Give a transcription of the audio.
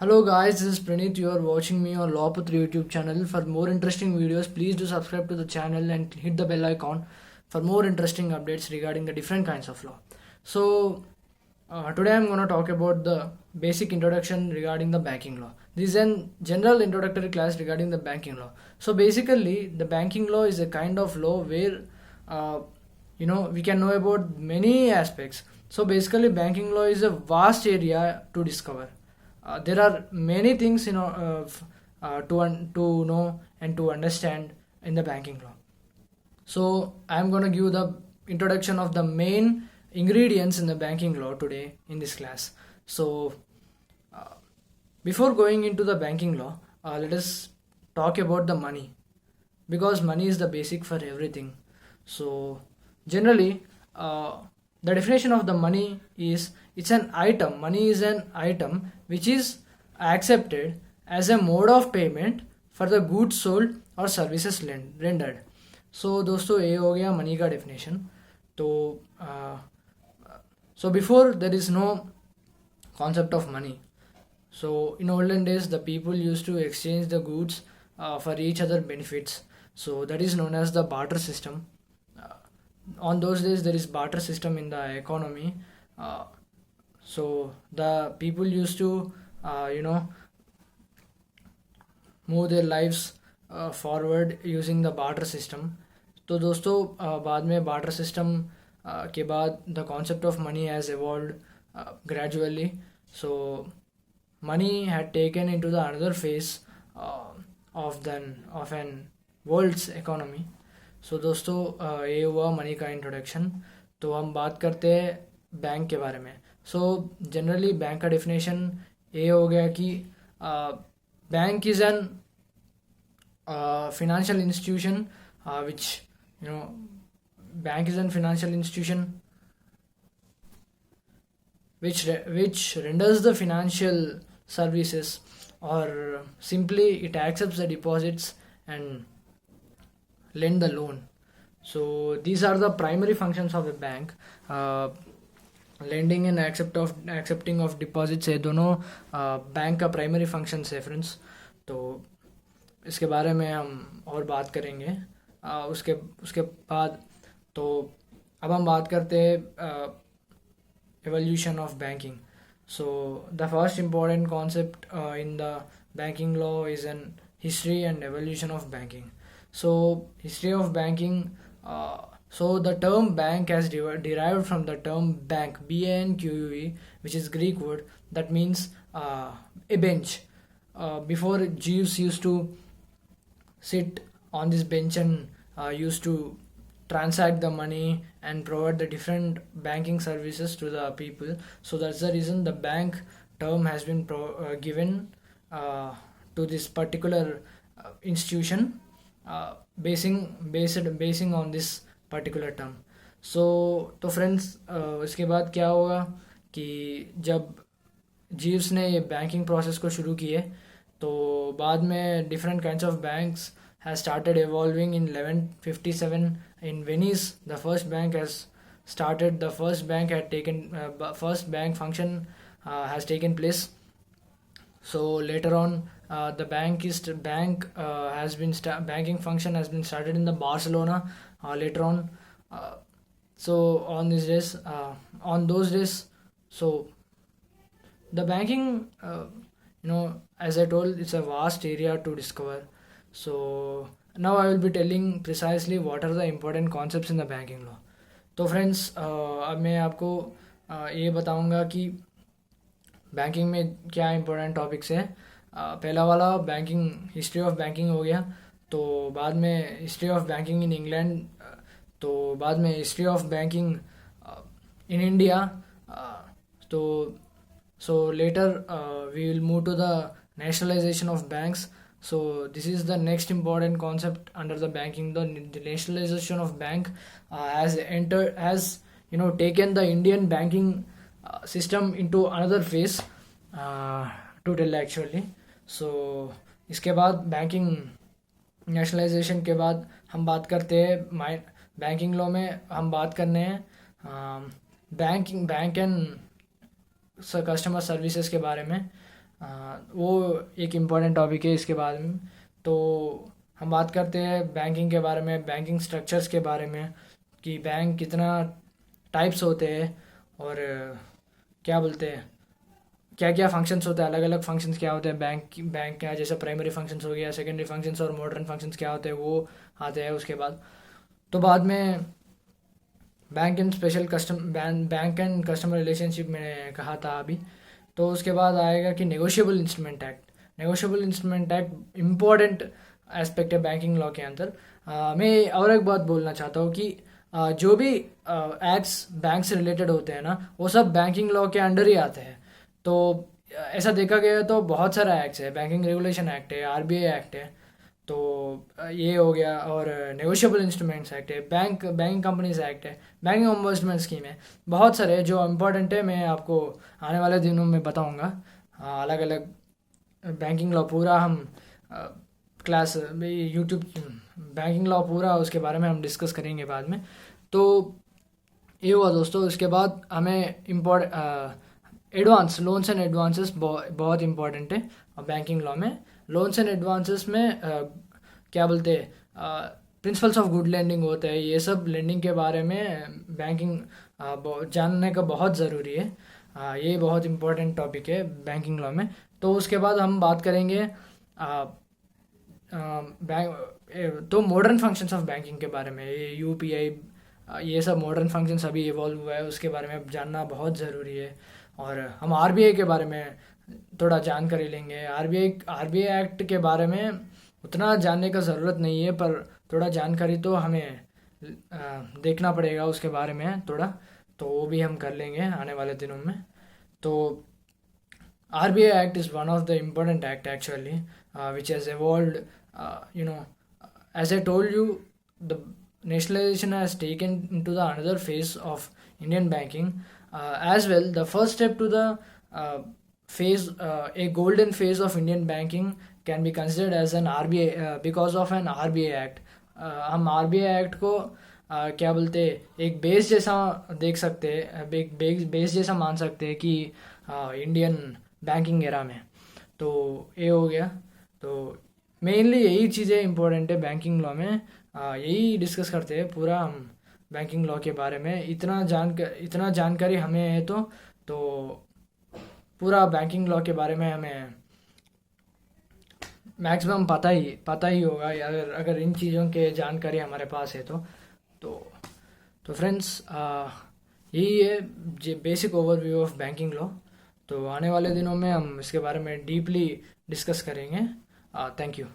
Hello guys, this is Pranit. You are watching me on Lawpatra YouTube channel. For more interesting videos, please do subscribe to the channel and hit the bell icon for more interesting updates regarding the different kinds of law. Today I'm going to talk about the basic introduction regarding the banking law. This is a general introductory class regarding the banking law. So basically, the banking law is a kind of law where we can know about many aspects. So basically, banking law is a vast area to discover. There are many things to know and to understand in the banking law. So I'm going to give the introduction of the main ingredients in the banking law today in this class. So before going into the banking law, let us talk about the money, because money is the basic for everything. So generally, the definition of the money is it's an item. Money is an item which is accepted as a mode of payment for the goods sold or services rendered. So दोस्तों ये हो गया money का definition. So before there is no concept of money. So in olden days the people used to exchange the goods for each other benefits. So that is known as the barter system. On those days there is barter system in the economy. So the people used to move their lives forward using the barter system. तो दोस्तों बाद में barter system के बाद the concept of money has evolved gradually. So money had taken into the another phase of an world's economy. सो दोस्तों ये हुआ money का इंट्रोडक्शन. तो हम बात करते हैं बैंक के बारे में. सो जनरली बैंक का डेफिनेशन ये हो गया कि bank is an financial institution bank is an financial institution which renders the financial services, or simply it accepts the deposits and lend the loan. So these are the primary functions of a bank. Lending and accepting of deposits है दोनों bank का primary functions है friends. तो इसके बारे में हम और बात करेंगे उसके बाद. तो अब हम बात करते हैं evolution of banking. So the first important concept in the banking law is an history and evolution of banking. So history of banking, so the term bank has derived from the term bank, banque, which is Greek word that means a bench. Before, Jews used to sit on this bench and used to transact the money and provide the different banking services to the people. So that's the reason the bank term has been given to this particular institution, basing on this particular term. So तो friends इसके बाद क्या होगा कि जब जीव्स ने ये banking process को शुरू किए, तो बाद में different kinds of banks has started evolving. In 1157 in Venice, the first bank has started. The first bank had taken first bank function has taken place. So later on, the banking function has been started in the Barcelona later on. So on those days, so the banking, as I told, it's a vast area to discover. So now I will be telling precisely what are the important concepts in the banking law. तो friends अब मैं आपको ये बताऊंगा कि banking में क्या important topics हैं. पहला वाला बैंकिंग, हिस्ट्री ऑफ बैंकिंग हो गया. तो बाद में history of banking in England. तो बाद में history of banking in India. तो so later we will move to the nationalisation of banks. So this is the next important concept under the banking. The nationalization of bank has taken the Indian banking system into another phase to tell actually. So इसके बाद banking nationalisation के बाद हम बात करते हैं banking law में हम बात करने हैं बैंक एंड कस्टमर सर्विसेज के बारे में. वो एक इम्पॉर्टेंट टॉपिक है इसके बारे में। तो हम बात करते हैं बैंकिंग के बारे में, बैंकिंग स्ट्रक्चर्स के बारे में, कि बैंक कितना टाइप्स होते हैं और क्या बोलते हैं, क्या क्या फंक्शंस होते हैं, अलग अलग फंक्शंस क्या होते हैं बैंक क्या, जैसे प्राइमरी फंक्शंस हो गया, सेकेंडरी फंक्शंस और मॉडर्न फंक्शंस क्या होते हैं वो आते हैं उसके बाद। तो बाद में बैंक एंड कस्टमर रिलेशनशिप मैंने कहा था अभी। तो उसके बाद आएगा कि negotiable instrument act. Negotiable instrument act important aspect है बैंकिंग लॉ के अंदर। मैं और एक बात बोलना चाहता हूँ कि जो भी एक्ट्स बैंक से रिलेटेड होते हैं ना, वो सब बैंकिंग लॉ के अंडर ही आते हैं। तो ऐसा देखा गया तो बहुत सारा एक्ट्स है, बैंकिंग रेगुलेशन एक्ट है, आरबीआई एक्ट है, तो ये हो गया, और नेगोशिएबल इंस्ट्रूमेंट्स एक्ट है, बैंकिंग कंपनीज एक्ट है, बैंकिंग ओम्बड्समैन स्कीम है, बहुत सारे जो इम्पोर्टेंट है। मैं आपको आने वाले दिनों में बताऊंगा अलग अलग बैंकिंग लॉ पूरा हम क्लास यूट्यूब बैंकिंग लॉ पूरा उसके बारे में हम डिस्कस करेंगे बाद में। तो ये हुआ दोस्तों। इसके बाद हमें एडवांस लोन्स एंड एडवांसेस बहुत इंपॉर्टेंट है बैंकिंग लॉ में। लोन्स एंड एडवांसेस में क्या बोलते हैं, प्रिंसिपल्स ऑफ गुड लेंडिंग होते हैं, ये सब लेंडिंग के बारे में बैंकिंग जानने का बहुत ज़रूरी है। ये बहुत इंपॉर्टेंट टॉपिक है बैंकिंग लॉ में। तो उसके बाद हम बात करेंगे तो मॉडर्न फंक्शंस ऑफ बैंकिंग के बारे में, ये यूपीआई, ये सब मॉडर्न फंक्शंस अभी इवॉल्व हुआ है, उसके बारे में जानना बहुत ज़रूरी है। और हम आरबीआई के बारे में थोड़ा जानकारी लेंगे। आरबीआई एक्ट के बारे में उतना जानने का ज़रूरत नहीं है, पर थोड़ा जानकारी तो हमें देखना पड़ेगा उसके बारे में थोड़ा, तो वो भी हम कर लेंगे आने वाले दिनों में। तो RBI act is one of the important act actually which has evolved. As I told you, the nationalization has taken into the another phase of Indian banking. As well, the first step to the a golden phase of Indian banking can be considered as an RBI because of an RBI Act. हम RBI Act को क्या बोलते हैं, एक base जैसा देख सकते हैं, एक बेस जैसा मान सकते हैं कि इंडियन बैंकिंग एरा में। तो ये हो गया। तो मेनली यही चीज़ें इंपॉर्टेंट है बैंकिंग लॉ में, यही डिस्कस करते हैं पूरा हम बैंकिंग लॉ के बारे में। इतना जानकारी हमें है तो पूरा बैंकिंग लॉ के बारे में हमें मैक्सिमम पता ही होगा अगर इन चीज़ों के जानकारी हमारे पास है तो फ्रेंड्स, यही है basic overview of banking law. तो आने वाले दिनों में हम इसके बारे में डीपली डिस्कस करेंगे। Thank you.